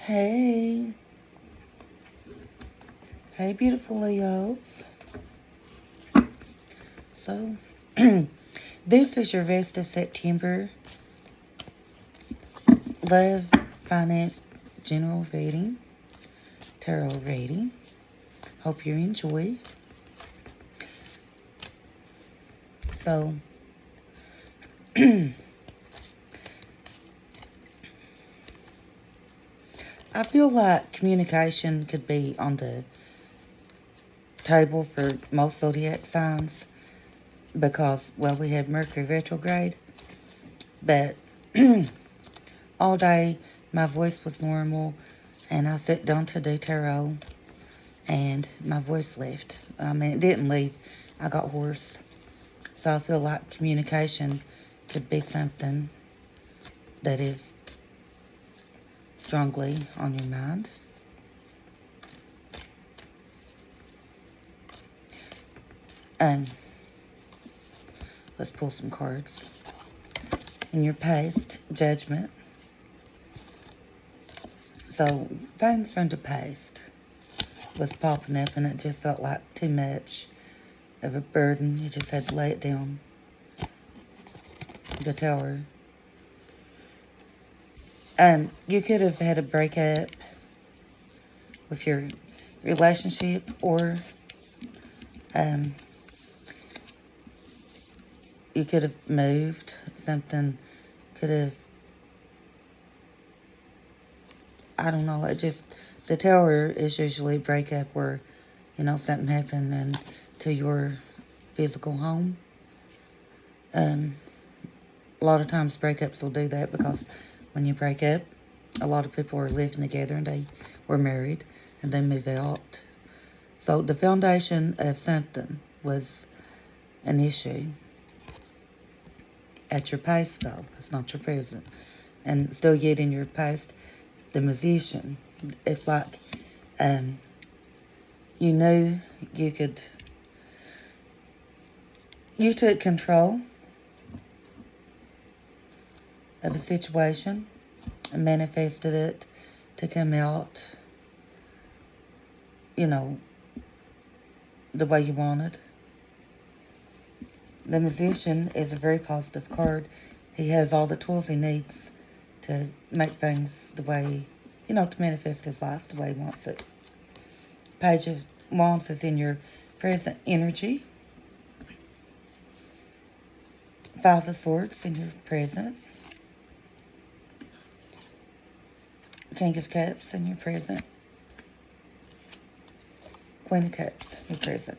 Hey, hey, beautiful Leos. So, this is your rest of September love, finance, general reading, tarot reading. Hope you enjoy. So, I feel like communication could be on the table for most zodiac signs because, well, we had Mercury retrograde, but all day my voice was normal and I sat down to do tarot and my voice left. I mean, it didn't leave. I got hoarse. So I feel like communication could be something that is strongly on your mind. Um, let's pull some cards. In your past, judgment. So things from the past was popping up and it just felt like too much of a burden. You just had to lay it down. The Tower. You could have had a breakup with your relationship, or you could have moved. Something could have, I don't know, it just, the Tower is usually a breakup where, something happened and to your physical home. A lot of times breakups will do that because when you break up, a lot of people are living together and they were married and they move out. So the foundation of something was an issue at your past, though. It's not your present. And still yet in your past, the musician, it's like you knew you took control of a situation and manifested it to come out, the way you wanted. The musician is a very positive card. He has all the tools he needs to make things the way, to manifest his life the way he wants it. Page of Wands is in your present energy. Five of Swords in your present. King of Cups in your present. Queen of Cups, your present.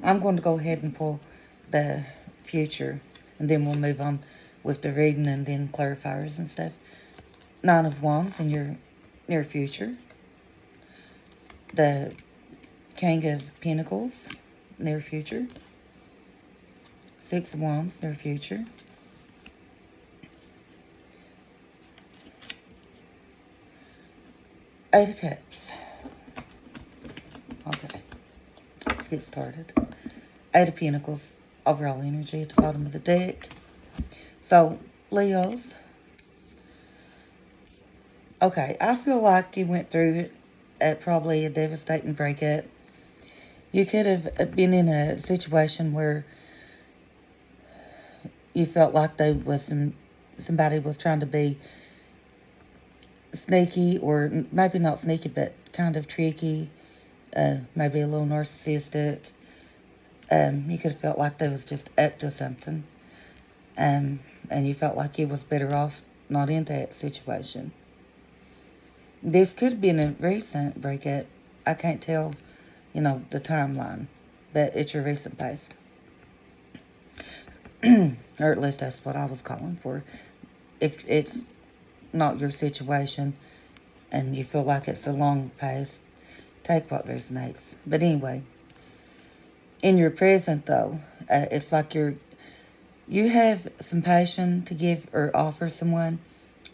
I'm going to go ahead and pull the future, and then we'll move on with the reading and then clarifiers and stuff. Nine of Wands in your near future. The King of Pentacles, near future. Six of Wands, near future. Eight of Cups. Okay, let's get started. Eight of Pentacles, overall energy at the bottom of the deck. So, Leos. Okay, I feel like you went through probably a devastating breakup. You could have been in a situation where you felt like somebody was trying to be sneaky, or maybe not sneaky, but kind of tricky, maybe a little narcissistic. You could have felt like they was just up to something, and you felt like you was better off not in that situation. This could have been a recent breakup. I can't tell, the timeline, but it's your recent past. Or at least that's what I was calling for. If it's not your situation and you feel like it's a long past, take what resonates. But anyway, in your present, though, it's like you have some passion to give or offer someone,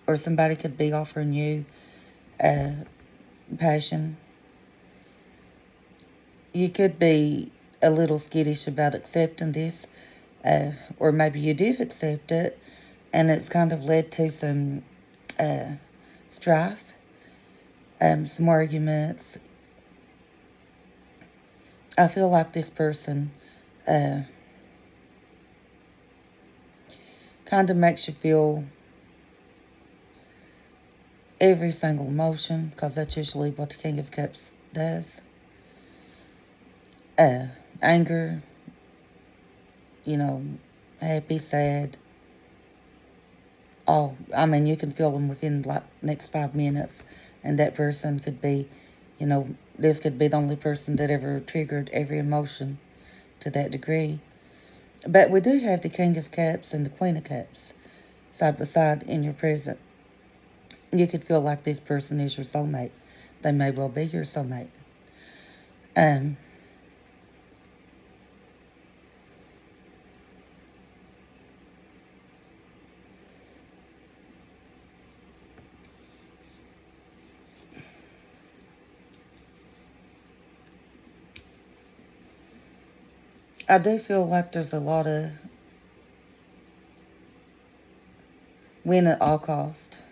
or somebody could be offering you passion. You could be a little skittish about accepting this, or maybe you did accept it, and it's kind of led to some strife. some arguments. I feel like this person kind of makes you feel every single emotion, because that's usually what the King of Cups does. Anger, happy, sad, all. I mean, you can feel them within like next 5 minutes, and that person could be, this could be the only person that ever triggered every emotion to that degree. But we do have the King of Cups and the Queen of Cups side by side in your present. You could feel like this person is your soulmate. They may well be your soulmate. Um, I do feel like there's a lot of win at all cost.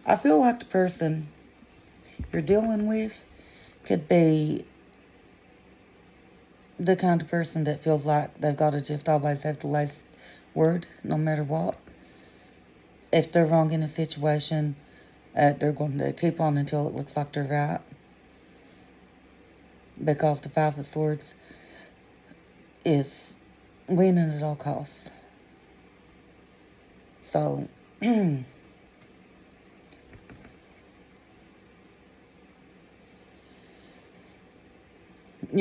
I feel like the person you're dealing with could be the kind of person that feels like they've got to just always have the last word, no matter what. If they're wrong in a situation, they're going to keep on until it looks like they're right. Because the Five of Swords is winning at all costs. So, your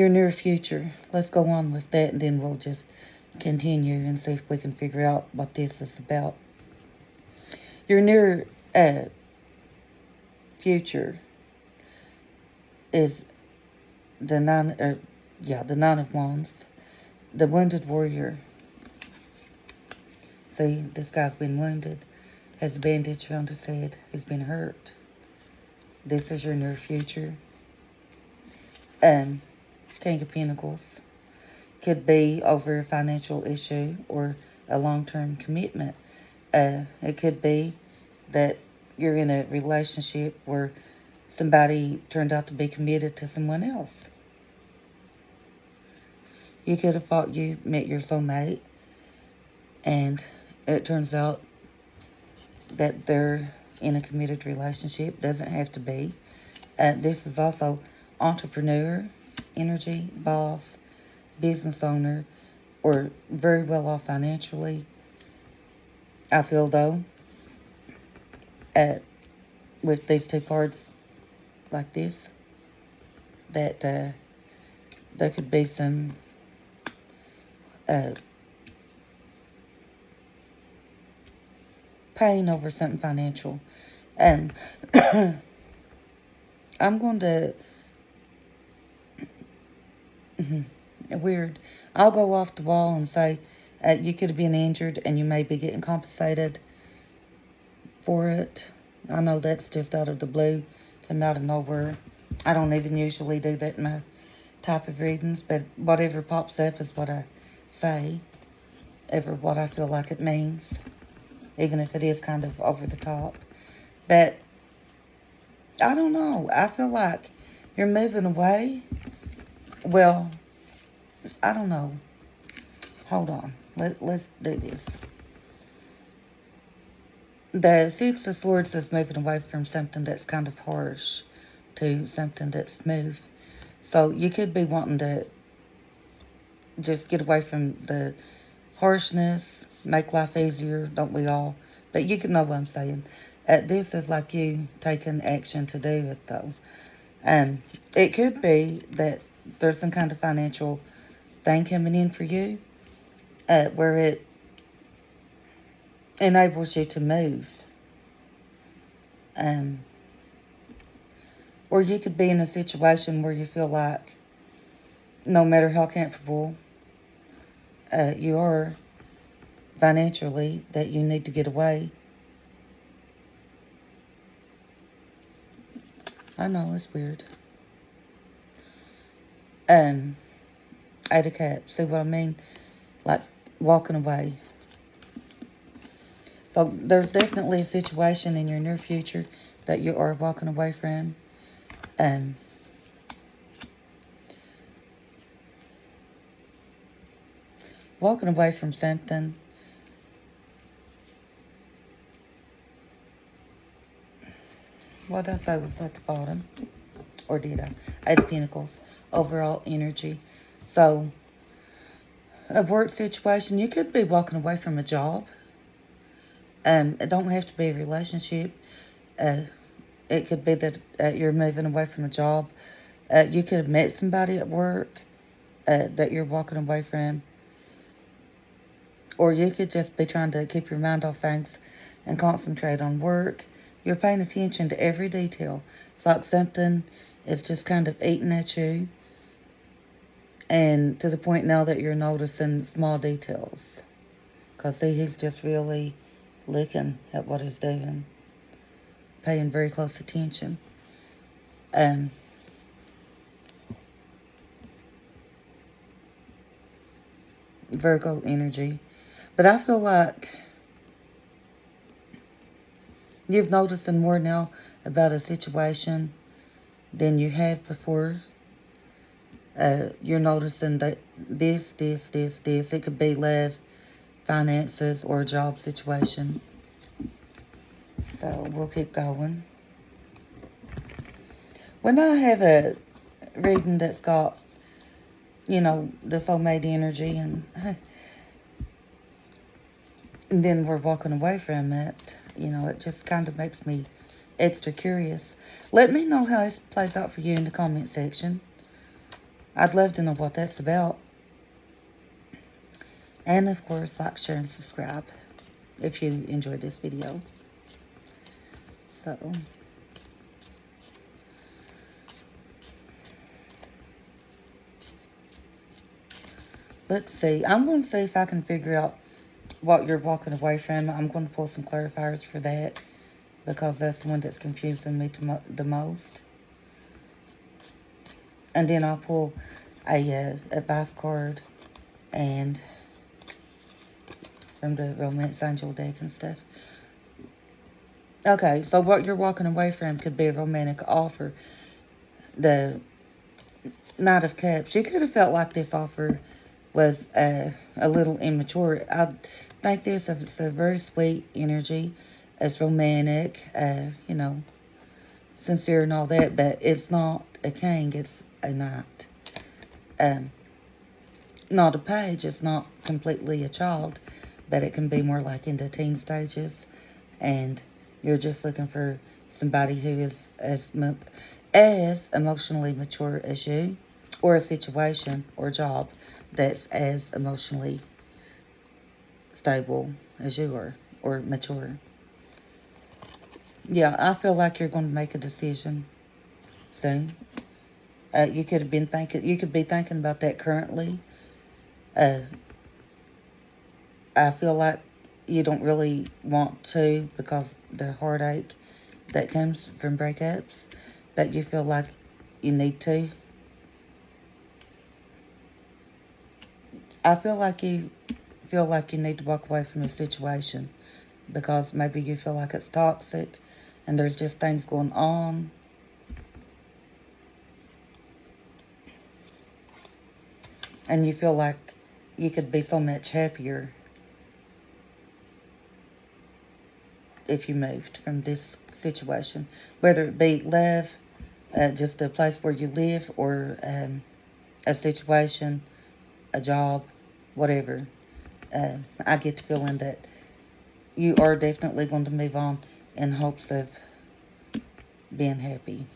near future, let's go on with that, and then we'll just continue and see if we can figure out what this is about. Your near future is the the Nine of Wands, the wounded warrior. See, this guy's been wounded, has a bandage around his head, he's been hurt. This is your near future. King of Pentacles could be over a financial issue or a long-term commitment. It could be that you're in a relationship where somebody turned out to be committed to someone else. You could have thought you met your soulmate, and it turns out that they're in a committed relationship. Doesn't have to be. This is also entrepreneur energy, boss, business owner, or very well off financially. I feel though, with these two cards like this, that there could be some pain over something financial. I'm going to weird. I'll go off the wall and say you could have been injured and you may be getting compensated for it. I know that's just out of the blue, come out of nowhere. I don't even usually do that in my type of readings, but whatever pops up is what I say, ever what I feel like it means, even if it is kind of over the top. But I don't know. I feel like you're moving away. Well, I don't know. Hold on. Let's do this. The Six of Swords is moving away from something that's kind of harsh to something that's smooth. So you could be wanting to just get away from the harshness, make life easier, don't we all? But you can know what I'm saying. This is like you taking action to do it, though. It could be that there's some kind of financial thing coming in for you where it enables you to move. Or you could be in a situation where you feel like no matter how comfortable you are financially, that you need to get away. I know, it's weird. Eight of Cups, see what I mean? Like walking away. So there's definitely a situation in your near future that you are walking away from. Um, walking away from something. What else I was at the bottom? Or did I? Eight of Pentacles. Overall energy. So, a work situation, you could be walking away from a job. It don't have to be a relationship. Uh, it could be that you're moving away from a job. You could have met somebody at work that you're walking away from. Or you could just be trying to keep your mind off things and concentrate on work. You're paying attention to every detail. It's like something is just kind of eating at you. And to the point now that you're noticing small details. Because, see, he's just really looking at what he's doing. Paying very close attention. Virgo energy. But I feel like you've noticed more now about a situation than you have before. You're noticing that this. It could be love, finances, or a job situation. So we'll keep going. When I have a reading that's got, the soulmate energy and then we're walking away from it, it just kind of makes me extra curious. Let me know how this plays out for you in the comment section. I'd love to know what that's about. And of course, like, share, and subscribe if you enjoyed this video. So, let's see. I'm going to see if I can figure out what you're walking away from. I'm going to pull some clarifiers for that because that's the one that's confusing me the most. And then I'll pull a advice card and from the Romance Angel deck and stuff. Okay, so what you're walking away from could be a romantic offer. The Knight of Cups. You could have felt like this offer was a little immature. I think this is a very sweet energy. It's romantic, sincere and all that, but it's not a king, it's a knight. Not a page, it's not completely a child, but it can be more like in the teen stages, and you're just looking for somebody who is as emotionally mature as you, or a situation or job that's as emotionally stable as you are, or mature. Yeah, I feel like you're going to make a decision soon. You could be thinking about that currently. I feel like you don't really want to because the heartache that comes from breakups, but you feel like you need to. I feel like you need to walk away from a situation because maybe you feel like it's toxic and there's just things going on. And you feel like you could be so much happier if you moved from this situation, whether it be love, just a place where you live, or a situation, a job, whatever. I get the feeling that you are definitely going to move on in hopes of being happy.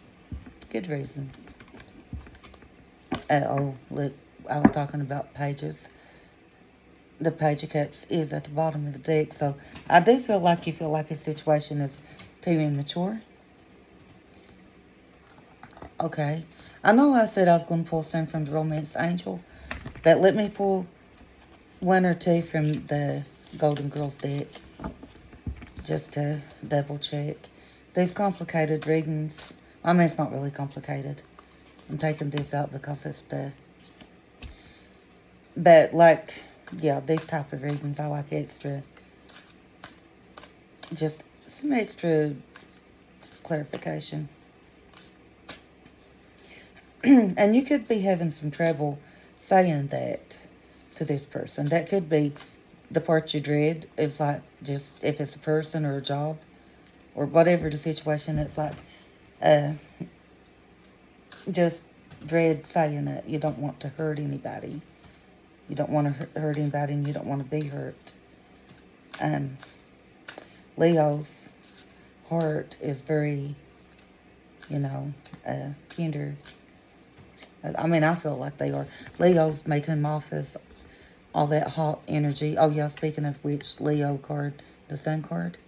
Good reason. Look, I was talking about pages. The Page of Cups is at the bottom of the deck, so I do feel like you feel like this situation is too immature. Okay. I know I said I was going to pull some from the Romance Angel, but let me pull one or two from the Golden Girls deck just to double check. These complicated readings, I mean, it's not really complicated. I'm taking this out because it's but like, yeah, these type of readings I like extra just some extra clarification. And you could be having some trouble saying that to this person. That could be the part you dread, is like, just if it's a person or a job or whatever the situation, it's like just dread saying it. You don't want to hurt anybody. You don't want to hurt anybody, and you don't want to be hurt. Leo's heart is very, tender. I mean, I feel like they are. Leos make him off as all that hot energy. Oh, yeah, speaking of which, Leo card, the Sun card.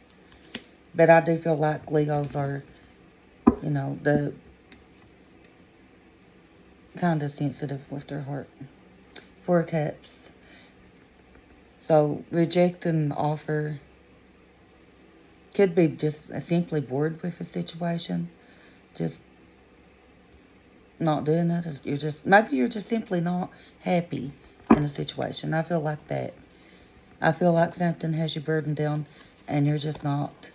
But I do feel like Leos are, the kind of sensitive with their heart. 4 Cups. So, rejecting an offer could be just simply bored with a situation. Just not doing it. Maybe you're just simply not happy in a situation. I feel like that. I feel like something has you burdened down and you're just not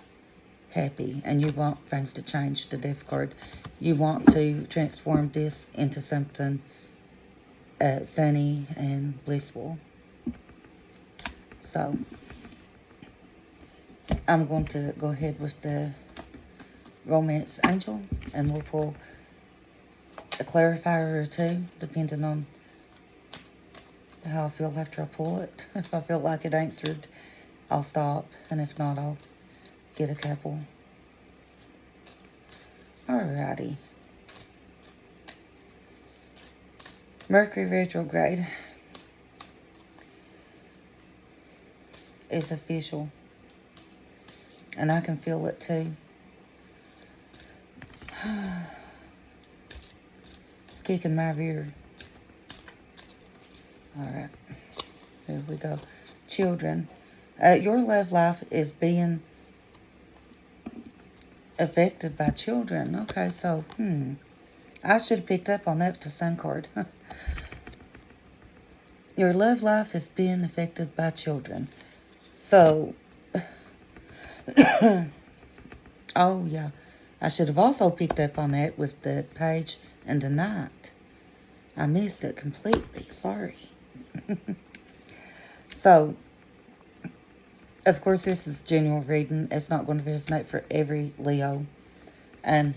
happy, and you want things to change. The Death card. You want to transform this into something sunny and blissful. So, I'm going to go ahead with the Romance Angel, and we'll pull a clarifier or two, depending on how I feel after I pull it. If I feel like it answered, I'll stop, and if not, I'll get a couple. Alrighty. Mercury retrograde is official, and I can feel it too. It's kicking my rear. Alright, here we go. Children, your love life is being affected by children. Okay, so, I should have picked up on that with the Sun card. Your love life is being affected by children. So, oh yeah, I should have also picked up on that with the Page and the Knight. I missed it completely. Sorry. So, of course, this is general reading. It's not going to resonate for every Leo. And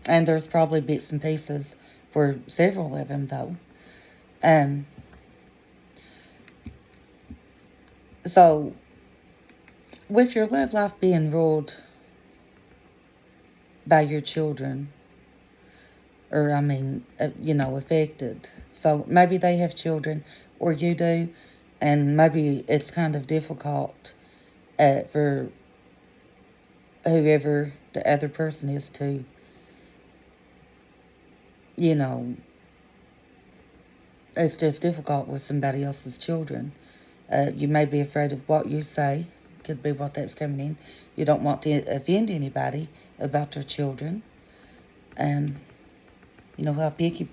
there's probably bits and pieces for several of them, though. So, with your love life being ruled by your children, or affected. So maybe they have children, or you do, and maybe it's kind of difficult for whoever the other person is to, it's just difficult with somebody else's children. You may be afraid of what you say. Could be what that's coming in. You don't want to offend anybody about their children. You know how picky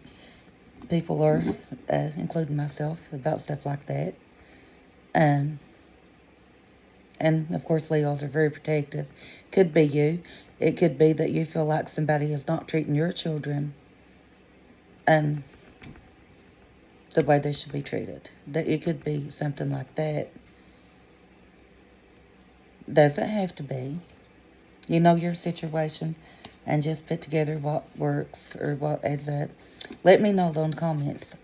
people are, including myself, about stuff like that. And of course, Leos are very protective. Could be you. It could be that you feel like somebody is not treating your children the way they should be treated. It could be something like that. Doesn't have to be. You know your situation, and just put together what works or what adds up. Let me know though in the comments.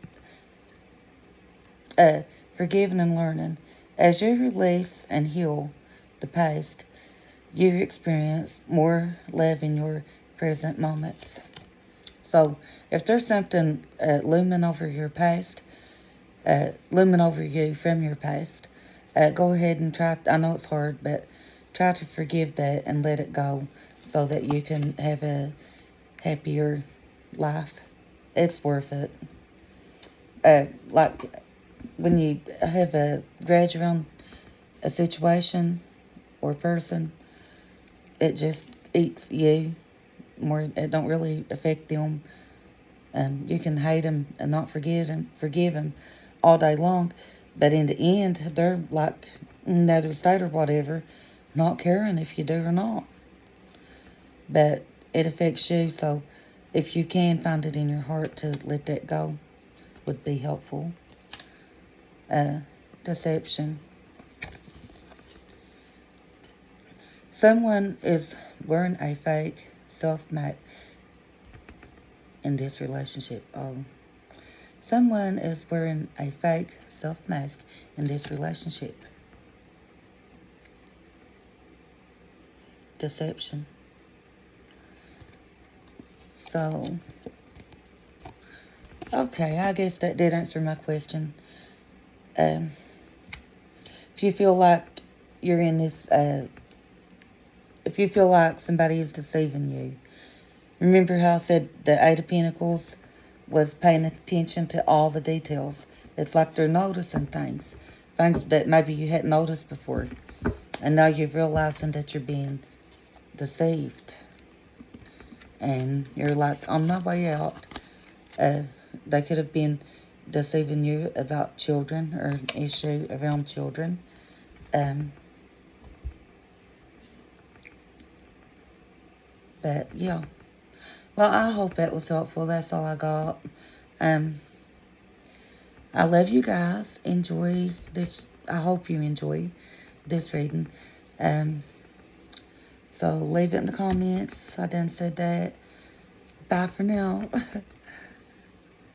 Forgiving and learning. As you release and heal the past, you experience more love in your present moments. So, if there's something looming over your past, looming over you from your past, go ahead and try. I know it's hard, but try to forgive that and let it go so that you can have a happier life. It's worth it. Like when you have a grudge around a situation or person, it just eats you more. It don't really affect them. You can hate them and not forgive them all day long, but in the end, they're like another state or whatever. not caring if you do or not. But it affects you, so if you can find it in your heart to let that go, would be helpful. Deception. Someone is wearing a fake self-mask in this relationship. Oh. Someone is wearing a fake self-mask in this relationship. Deception. So, okay, I guess that did answer my question. If you feel like you're in this, if you feel like somebody is deceiving you, remember how I said the Eight of Pentacles was paying attention to all the details. It's like they're noticing things that maybe you hadn't noticed before. And now you're realizing that you're being deceived. And you're like, on my way out. They could have been deceiving you about children or an issue around children. But, yeah. Well, I hope that was helpful. That's all I got. I love you guys. Enjoy this. I hope you enjoy this reading. So leave it in the comments. I done said that. Bye for now.